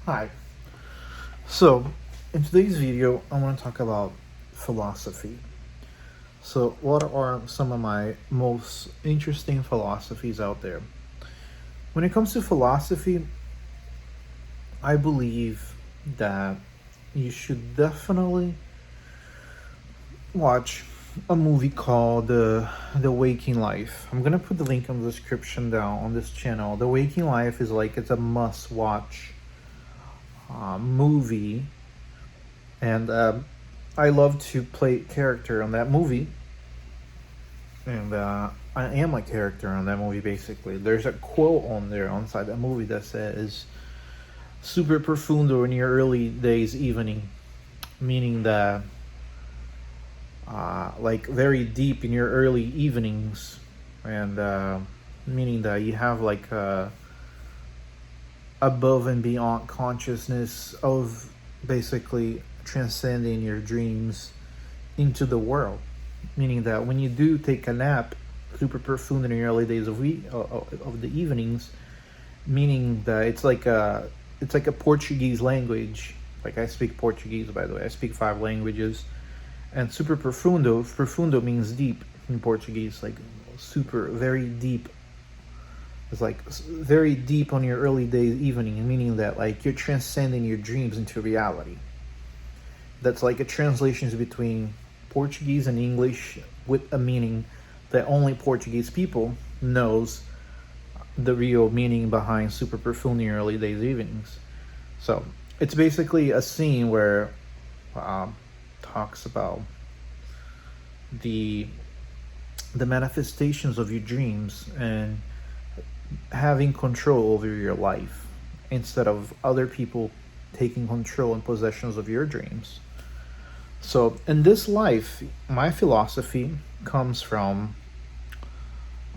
Hi. So, in today's video, I want to talk about philosophy. So, what are some of my most interesting philosophies out there? When it comes to philosophy, I believe that you should definitely watch a movie called The Waking Life. I'm gonna put the link in the description down on this channel. The Waking Life is like it's a must-watch movie, and I love to play character on that movie, and I am a character on that movie. Basically, there's a quote on there inside that movie that says "super profundo in your early days evening," meaning that like very deep in your early evenings, and meaning that you have like above and beyond consciousness of basically transcending your dreams into the world, meaning that when you do take a nap super profound in the early days of the evenings, meaning that it's like a Portuguese language. Like, I speak Portuguese, by the way. I speak 5 languages. And super profundo means deep in Portuguese, like super, very deep. It's like very deep on your early days evening, meaning that like you're transcending your dreams into reality. That's like a translation between Portuguese and English, with a meaning that only Portuguese people knows the real meaning behind super profound in early days evenings. So it's basically a scene where talks about the the manifestations of your dreams and having control over your life instead of other people taking control and possessions of your dreams. So in this life, my philosophy comes from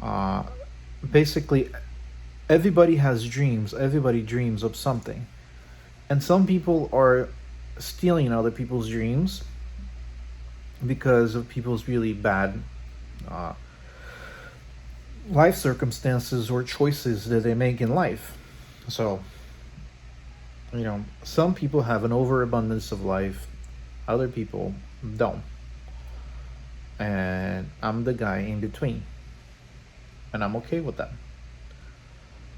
uh, basically everybody has dreams. Everybody dreams of something, and some people are stealing other people's dreams because of people's really bad uh, life circumstances or choices that they make in life. So, some people have an overabundance of life, other people don't. And I'm the guy in between. And I'm okay with that.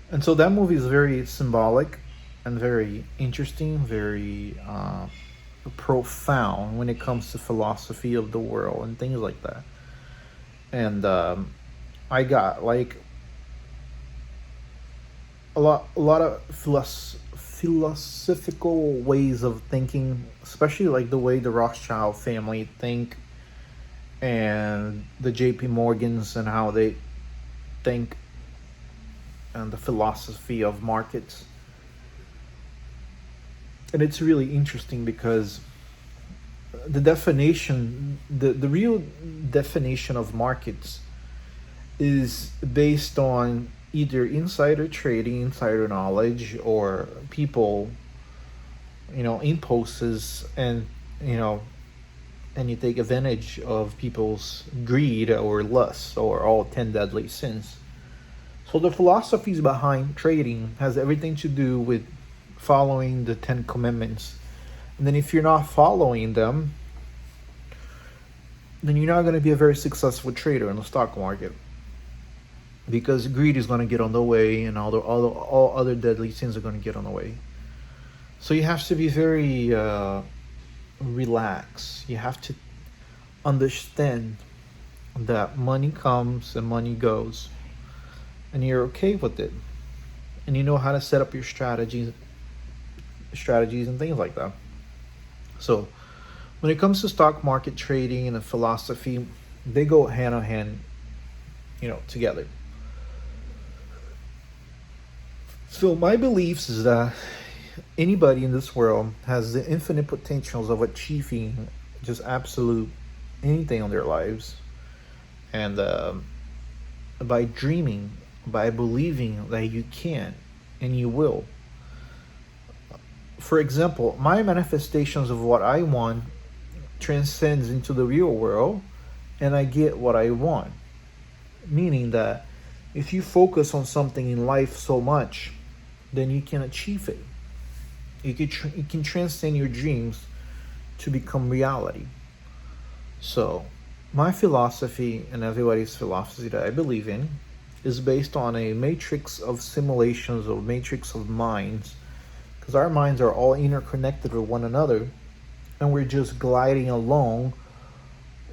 And so that movie is very symbolic and very interesting, very profound when it comes to philosophy of the world and things like that. And I got like a lot of philosophical ways of thinking, especially like the way the Rothschild family think and the J.P. Morgans and how they think, and the philosophy of markets. And it's really interesting because the real definition of markets is based on either insider trading, insider knowledge, or people, impulses, and you know, and you take advantage of people's greed or lust or all 10 deadly sins. So the philosophies behind trading has everything to do with following the 10 commandments. And then if you're not following them, then you're not going to be a very successful trader in the stock market, because greed is going to get on the way, and all other deadly sins are going to get on the way. So you have to be very relaxed. You have to understand that money comes and money goes, and you're okay with it, and you know how to set up your strategies and things like that. So when it comes to stock market trading and the philosophy, they go hand in hand, together. So my beliefs is that anybody in this world has the infinite potentials of achieving just absolute anything on their lives, and by dreaming, by believing that you can and you will. For example, my manifestations of what I want transcends into the real world, and I get what I want. Meaning that if you focus on something in life so much, then you can achieve it. You can transcend your dreams to become reality. So, my philosophy and everybody's philosophy that I believe in is based on a matrix of simulations, or matrix of minds, because our minds are all interconnected with one another, and we're just gliding along,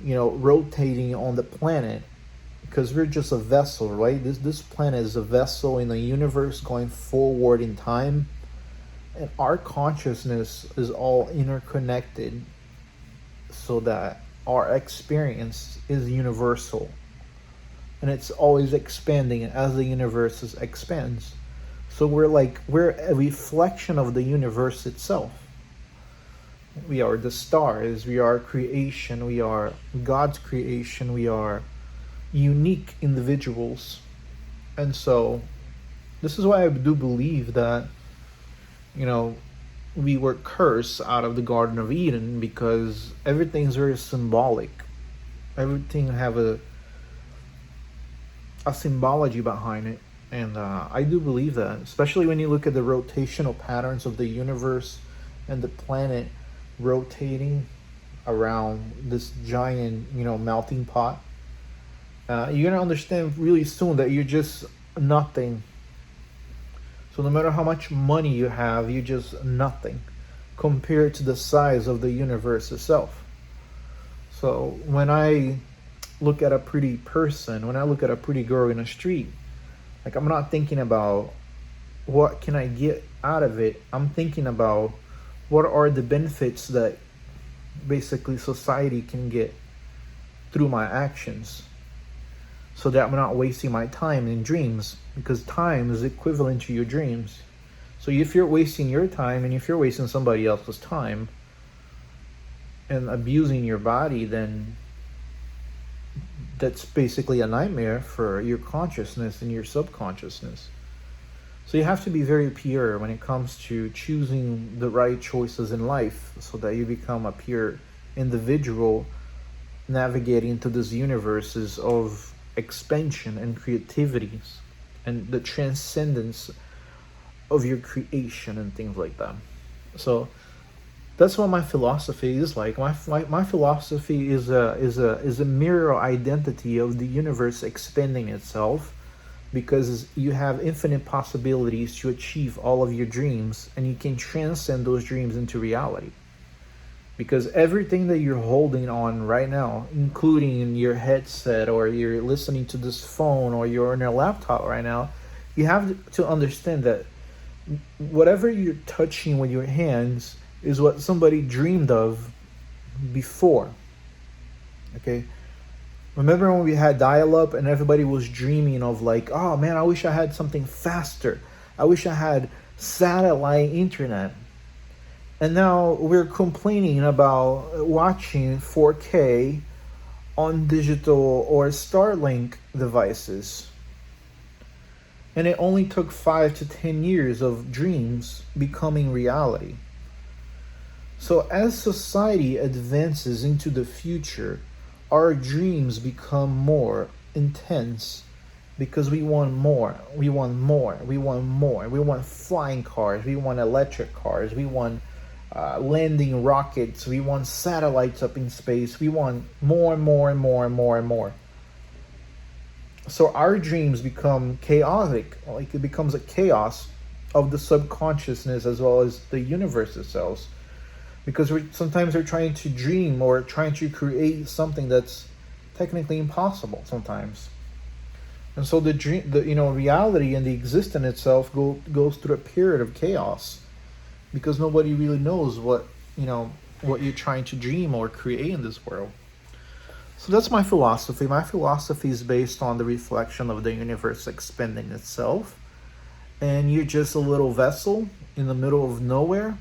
rotating on the planet, because we're just a vessel, right? This planet is a vessel in the universe going forward in time, and our consciousness is all interconnected, so that our experience is universal, and it's always expanding as the universe expands. So we're a reflection of the universe itself. We are the stars, we are creation, we are God's creation, we are unique individuals. And so this is why I do believe that, we were cursed out of the Garden of Eden, because everything's very symbolic. Everything have a symbology behind it. And I do believe that, especially when you look at the rotational patterns of the universe and the planet rotating around this giant, melting pot. You're gonna understand really soon that you're just nothing. So no matter how much money you have, you're just nothing compared to the size of the universe itself. So when I look at a pretty person, when I look at a pretty girl in the street, like, I'm not thinking about what can I get out of it. I'm thinking about what are the benefits that basically society can get through my actions, so that I'm not wasting my time in dreams, because time is equivalent to your dreams. So if you're wasting your time, and if you're wasting somebody else's time and abusing your body, then that's basically a nightmare for your consciousness and your subconsciousness. So you have to be very pure when it comes to choosing the right choices in life, so that you become a pure individual navigating into these universes of expansion and creativity and the transcendence of your creation and things like that. So that's what my philosophy is like. My philosophy is a mirror identity of the universe expanding itself, because you have infinite possibilities to achieve all of your dreams, and you can transcend those dreams into reality. Because everything that you're holding on right now, including in your headset, or you're listening to this phone, or you're on your laptop right now, you have to understand that whatever you're touching with your hands is what somebody dreamed of before. Okay? Remember when we had dial-up and everybody was dreaming of, like, oh man, I wish I had something faster. I wish I had satellite internet. And now we're complaining about watching 4K on digital or Starlink devices. And it only took 5 to 10 years of dreams becoming reality. So as society advances into the future, our dreams become more intense, because we want more, we want more, we want more. We want flying cars, we want electric cars, we want landing rockets, we want satellites up in space, we want more and more and more and more and more. So our dreams become chaotic, like it becomes a chaos of the subconsciousness as well as the universe itself. Because sometimes we're trying to dream or trying to create something that's technically impossible sometimes. And so the dream, reality and the existence itself goes through a period of chaos, because nobody really knows what you're trying to dream or create in this world. So that's my philosophy. My philosophy is based on the reflection of the universe expanding itself, and you're just a little vessel in the middle of nowhere,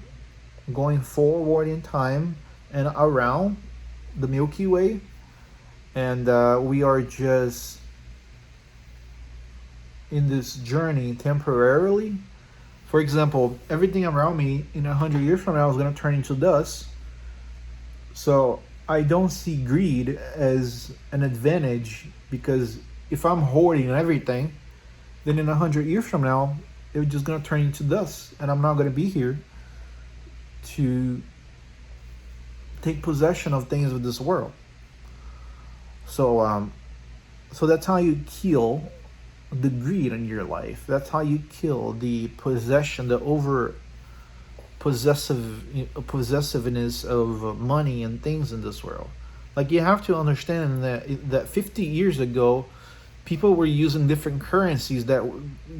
going forward in time and around the Milky Way, and we are just in this journey temporarily. For example, everything around me in 100 years from now is going to turn into dust. So I don't see greed as an advantage, because if I'm hoarding everything, then in 100 years from now, it's just going to turn into dust and I'm not going to be here. to take possession of things of this world. So so that's how you kill the greed in your life. That's how you kill the possession, the over possessiveness of money and things in this world. Like, you have to understand that 50 years ago, people were using different currencies that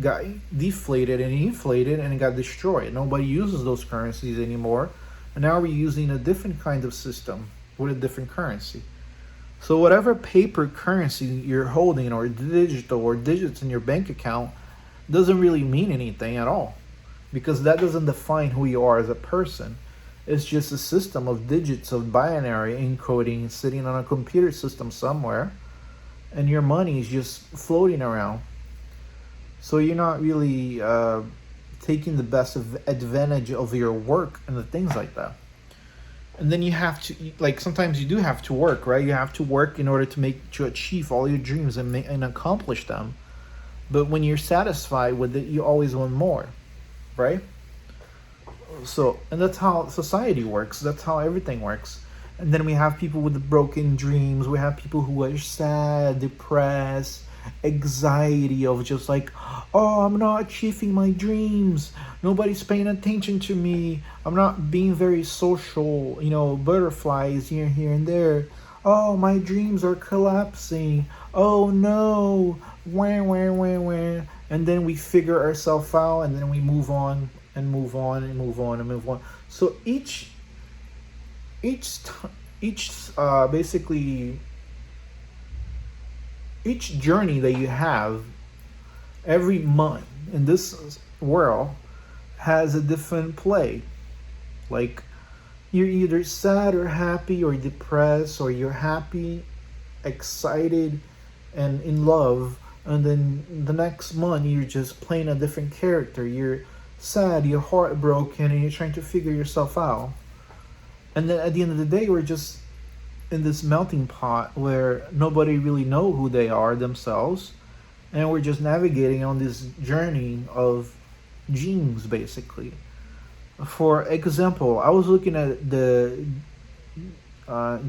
got deflated and inflated and got destroyed. Nobody uses those currencies anymore, and now we're using a different kind of system with a different currency. So whatever paper currency you're holding, or digital, or digits in your bank account, doesn't really mean anything at all, because that doesn't define who you are as a person. It's just a system of digits, of binary encoding sitting on a computer system somewhere, and your money is just floating around. So you're not really taking the best advantage of your work and the things like that. And then you have to, like, sometimes you do have to work, right? You have to work in order to achieve all your dreams and accomplish them. But when you're satisfied with it, you always want more, right? So, and that's how society works. That's how everything works. And then we have people with the broken dreams. We have people who are sad, depressed, anxiety of just like, oh, I'm not achieving my dreams. Nobody's paying attention to me. I'm not being very social, butterflies here, and there. Oh, my dreams are collapsing. Oh no, wah. And then we figure ourselves out, and then we move on and move on and move on and move on. So basically each journey that you have every month in this world has a different play. Like, you're either sad or happy or depressed, or you're happy, excited, and in love, and then the next month you're just playing a different character. You're sad, you're heartbroken, and you're trying to figure yourself out. And then at the end of the day, we're just in this melting pot where nobody really know who they are themselves, and we're just navigating on this journey of genes, basically. For example, I was looking at the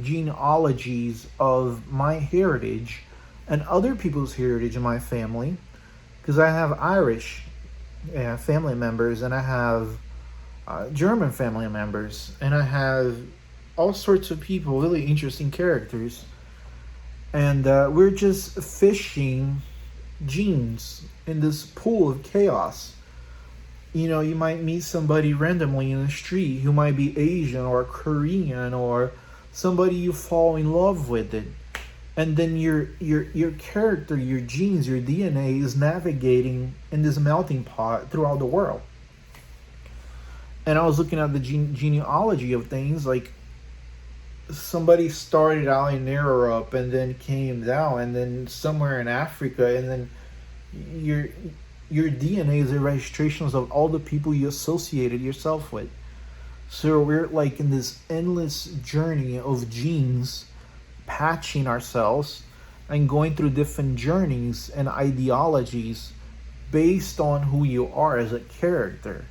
genealogies of my heritage and other people's heritage in my family, because I have Irish family members, and I have German family members, and I have all sorts of people, really interesting characters, and we're just fishing genes in this pool of chaos. You might meet somebody randomly in the street who might be Asian or Korean, or somebody you fall in love with it, and then your character, your genes, your DNA is navigating in this melting pot throughout the world. And I was looking at the genealogy of things, like somebody started out in Europe and then came down, and then somewhere in Africa, and then your DNA is the registrations of all the people you associated yourself with. So we're like in this endless journey of genes, patching ourselves and going through different journeys and ideologies based on who you are as a character.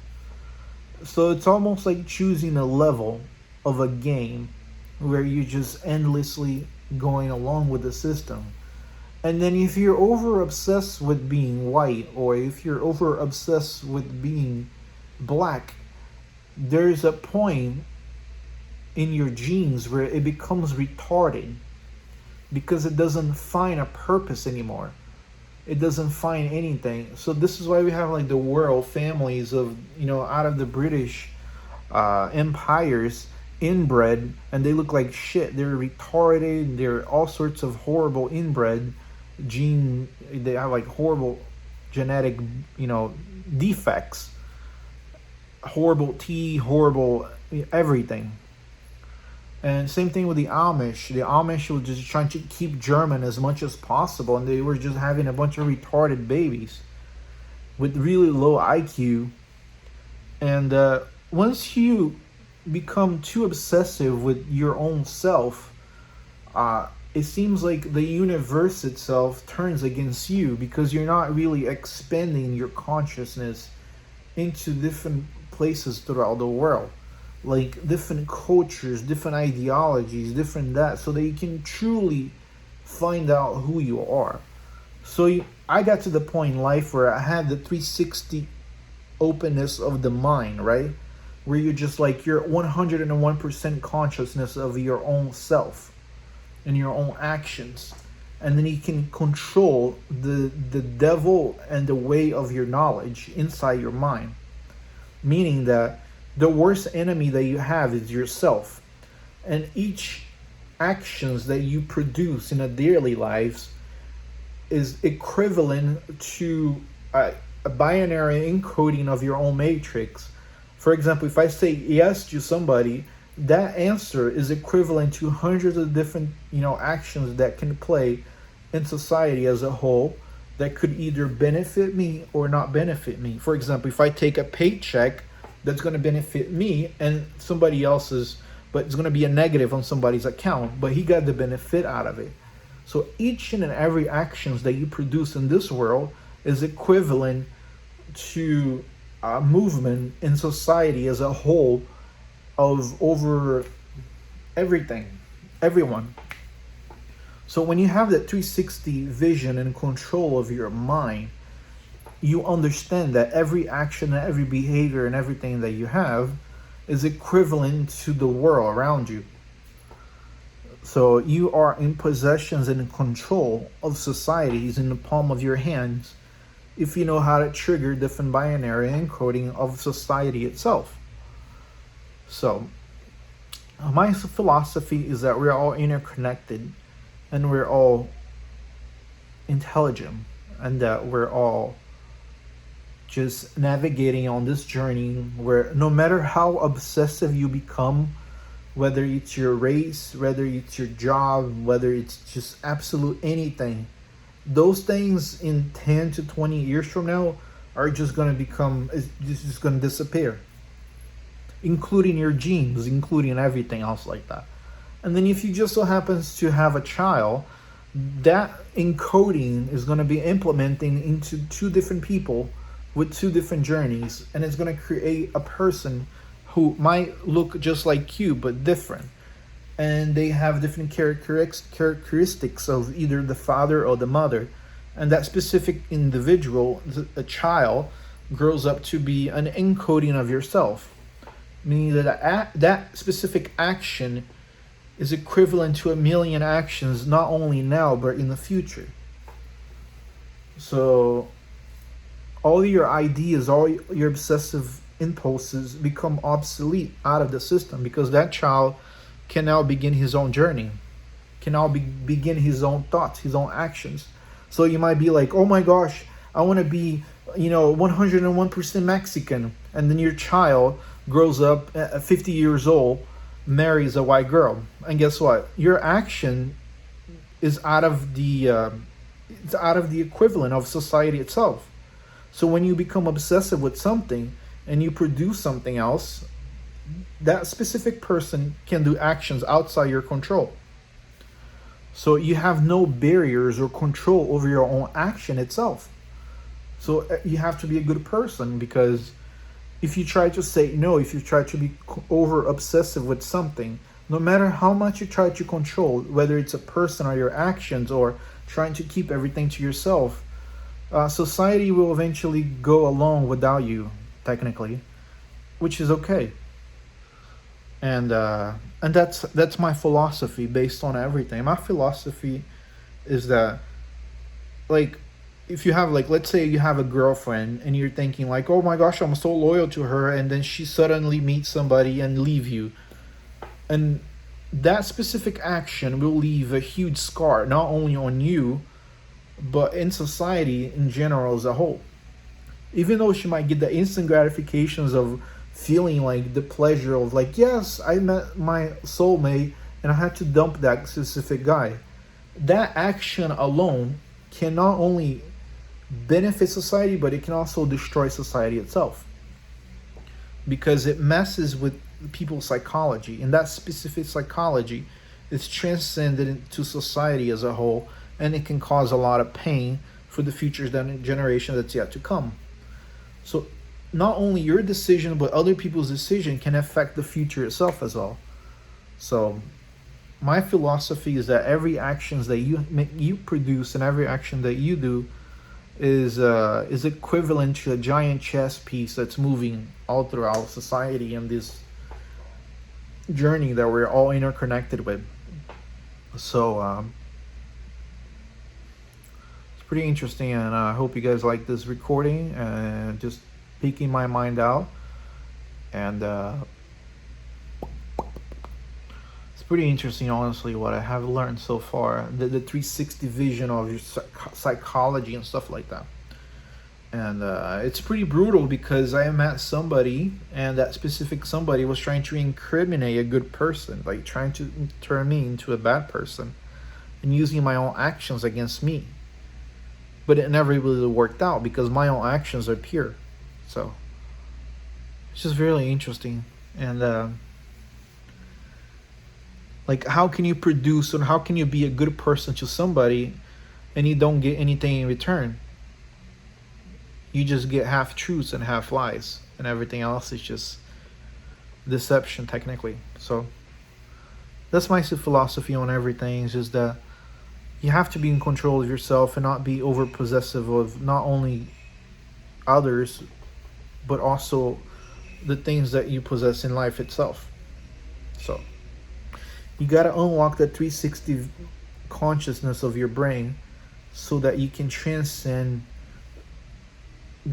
So it's almost like choosing a level of a game where you're just endlessly going along with the system. And then if you're over obsessed with being white, or if you're over obsessed with being black, there's a point in your genes where it becomes retarded, because it doesn't find a purpose anymore. It doesn't find anything. So this is why we have like the world families of, out of the British empires, inbred, and they look like shit. They're retarded. They're all sorts of horrible inbred they have like horrible genetic defects, horrible teeth, horrible everything. And same thing with the Amish. The Amish were just trying to keep German as much as possible, and they were just having a bunch of retarded babies with really low IQ. And once you become too obsessive with your own self, it seems like the universe itself turns against you, because you're not really expanding your consciousness into different places throughout the world. like different cultures, different ideologies, different that, so that you can truly find out who you are. So I got to the point in life where I had the 360 openness of the mind, right? Where you're just like, you're 101% consciousness of your own self and your own actions. And then you can control the devil and the way of your knowledge inside your mind. Meaning that the worst enemy that you have is yourself. And each actions that you produce in a daily lives is equivalent to a binary encoding of your own matrix. For example, if I say yes to somebody, that answer is equivalent to hundreds of different, actions that can play in society as a whole that could either benefit me or not benefit me. For example, if I take a paycheck that's going to benefit me and somebody else's, but it's going to be a negative on somebody's account, but he got the benefit out of it. So each and every actions that you produce in this world is equivalent to a movement in society as a whole of over everything, everyone. So when you have that 360 vision and control of your mind, you understand that every action and every behavior and everything that you have is equivalent to the world around you. So you are in possessions and in control of societies in the palm of your hands if you know how to trigger different binary encoding of society itself. So my philosophy is that we're all interconnected and we're all intelligent, and that we're all just navigating on this journey where no matter how obsessive you become, whether it's your race, whether it's your job, whether it's just absolute anything, those things in 10 to 20 years from now are just going to become, it's just going to disappear, including your genes, including everything else like that. And then if you just so happens to have a child, that encoding is going to be implementing into two different people with two different journeys, and it's going to create a person who might look just like you but different, and they have different characteristics of either the father or the mother, and that specific individual, a child, grows up to be an encoding of yourself, meaning that that specific action is equivalent to a million actions, not only now but in the future. So all your ideas, all your obsessive impulses become obsolete out of the system, because that child can now begin his own journey, can now begin his own thoughts, his own actions. So you might be like, oh my gosh, I want to be 101% Mexican, and then your child grows up at 50 years old, marries a white girl, and guess what? Your action is out of the equivalent of society itself. So when you become obsessive with something and you produce something else, that specific person can do actions outside your control. So you have no barriers or control over your own action itself. So you have to be a good person, because if you try to say no, if you try to be over obsessive with something, no matter how much you try to control, whether it's a person or your actions or trying to keep everything to yourself, society will eventually go along without you, technically, which is okay. And that's my philosophy based on everything. My philosophy is that, like, if you have, like, let's say you have a girlfriend and you're thinking like, oh my gosh, I'm so loyal to her, and then she suddenly meets somebody and leave you, and that specific action will leave a huge scar, not only on you but in society in general as a whole. Even though she might get the instant gratifications of feeling like the pleasure of like, yes, I met my soulmate and I had to dump that specific guy, that action alone can not only benefit society, but it can also destroy society itself, because it messes with people's psychology, and that specific psychology is transcended into society as a whole, and it can cause a lot of pain for the future generation that's yet to come. So not only your decision but other people's decision can affect the future itself as well. So my philosophy is that every actions that you produce and every action that you do is equivalent to a giant chess piece that's moving all throughout society in this journey that we're all interconnected with. So it's pretty interesting, and I hope you guys like this recording and just peeking my mind out. And it's pretty interesting, honestly, what I have learned so far. The 360 vision of your psychology and stuff like that. And it's pretty brutal because I met somebody, and that specific somebody was trying to incriminate a good person, like trying to turn me into a bad person and using my own actions against me. But it never really worked out because my own actions are pure. So it's just really interesting. And like, how can you produce and how can you be a good person to somebody and you don't get anything in return? You just get half truths and half lies, and everything else is just deception, technically. So that's my philosophy on everything. Is just that you have to be in control of yourself and not be over possessive of not only others, but also the things that you possess in life itself. So you got to unlock that 360 consciousness of your brain so that you can transcend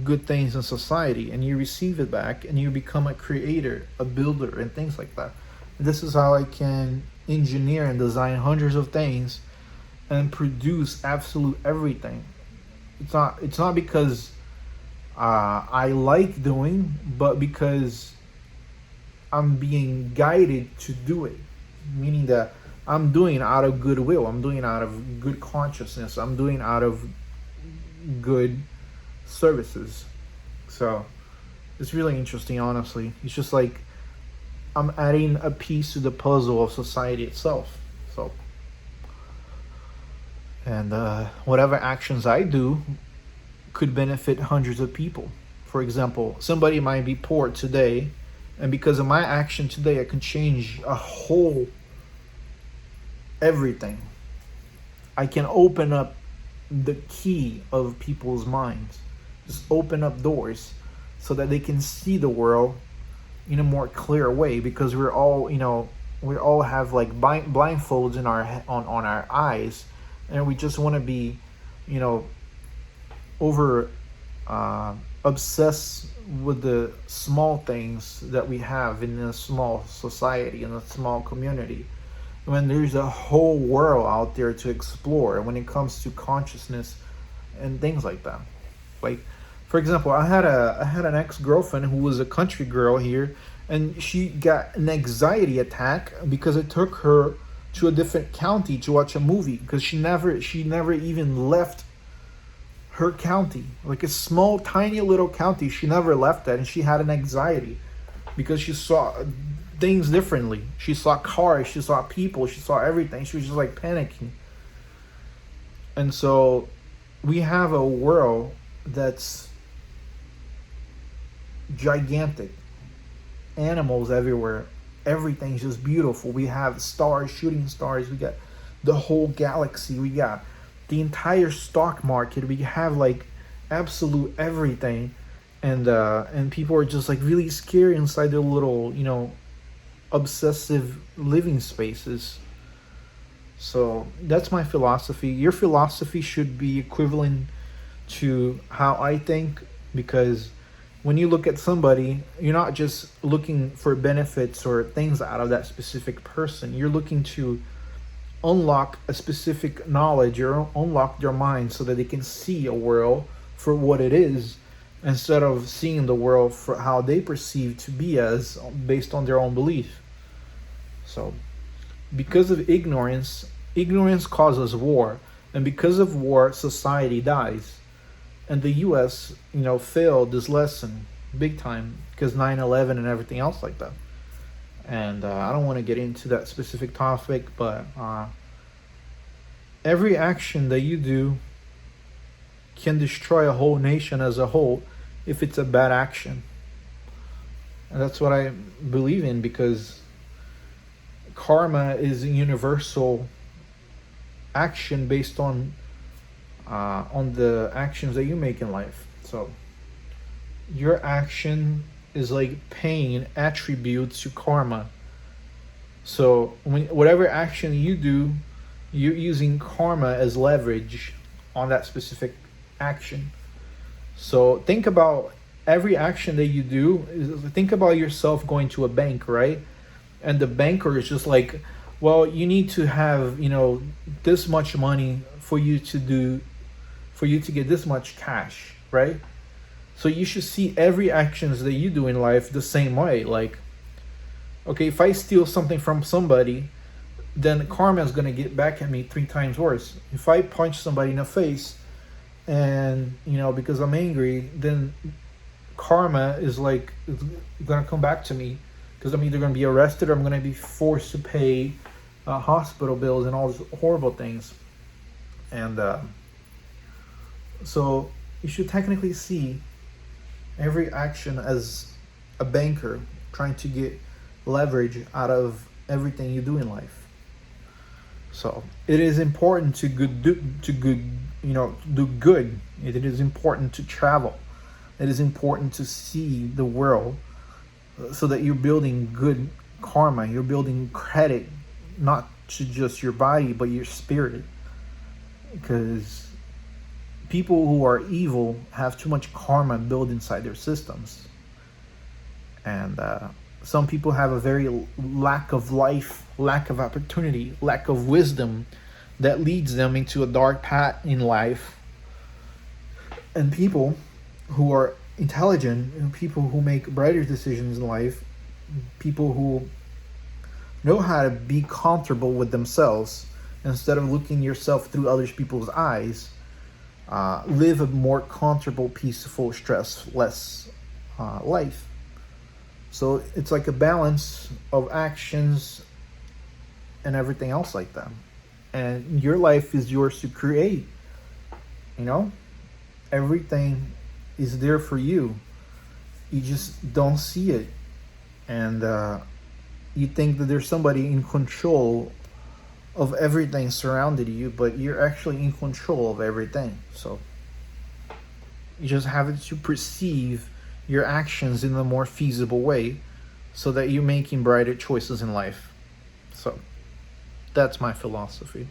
good things in society and you receive it back and you become a creator, a builder, and things like that. This is how I can engineer and design hundreds of things and produce absolute everything. It's not because I like doing, but because I'm being guided to do it. Meaning that I'm doing out of goodwill, I'm doing out of good consciousness, I'm doing out of good services. So it's really interesting, honestly. It's just like I'm adding a piece to the puzzle of society itself. So, and whatever actions I do could benefit hundreds of people. For example, somebody might be poor today, and because of my action today, I can change a whole everything. I can open up the key of people's minds, just open up doors so that they can see the world in a more clear way, because we're all, we all have like blindfolds in our on our eyes, and we just want to be, over obsessed with the small things that we have in a small society, in a small community, when there's a whole world out there to explore when it comes to consciousness and things like that. Like, for example, I had an ex-girlfriend who was a country girl here, and she got an anxiety attack because I took her to a different county to watch a movie, because she never even left her county, like a small tiny little county. She never left that, and she had an anxiety because she saw things differently. She saw cars, she saw people, she saw everything. She was just like panicking. And so we have a world that's gigantic, animals everywhere, everything's just beautiful. We have stars, shooting stars, we got the whole galaxy, we got the entire stock market, we have like absolute everything. And people are just like really scared inside their little, obsessive living spaces. So that's my philosophy. Your philosophy should be equivalent to how I think, because when you look at somebody, you're not just looking for benefits or things out of that specific person. You're looking to unlock a specific knowledge or unlock their mind so that they can see a world for what it is, instead of seeing the world for how they perceive to be as based on their own belief. So because of ignorance causes war, and because of war, society dies. And the US, failed this lesson big time because 9/11 and everything else like that. And I don't want to get into that specific topic, but every action that you do can destroy a whole nation as a whole if it's a bad action. And that's what I believe in, because karma is a universal action based on the actions that you make in life. So your action is like paying attributes to karma. So whatever action you do, you're using karma as leverage on that specific action. So think about every action that you do. Think about yourself going to a bank, right? And the banker is just like, well, you need to have, this much money for you to get this much cash, right? So you should see every actions that you do in life the same way. Like, okay, if I steal something from somebody, then karma is going to get back at me 3 times worse. If I punch somebody in the face and, because I'm angry, then karma is like, it's going to come back to me, because I'm either going to be arrested or I'm going to be forced to pay hospital bills and all these horrible things. And so you should technically see every action as a banker trying to get leverage out of everything you do in life. So it is important to do good. It is important to travel. It is important to see the world, so that you're building good karma. You're building credit, not to just your body, but your spirit. Because people who are evil have too much karma built inside their systems. And some people have a very lack of life, lack of opportunity, lack of wisdom that leads them into a dark path in life. And people who are intelligent, and people who make brighter decisions in life, people who know how to be comfortable with themselves instead of looking yourself through other people's eyes, live a more comfortable, peaceful, stress-less life. So it's like a balance of actions and everything else like that. And your life is yours to create. Everything is there for you. You just don't see it. And you think that there's somebody in control of everything surrounding you, but you're actually in control of everything. So you just have to perceive your actions in a more feasible way, so that you're making brighter choices in life. So that's my philosophy.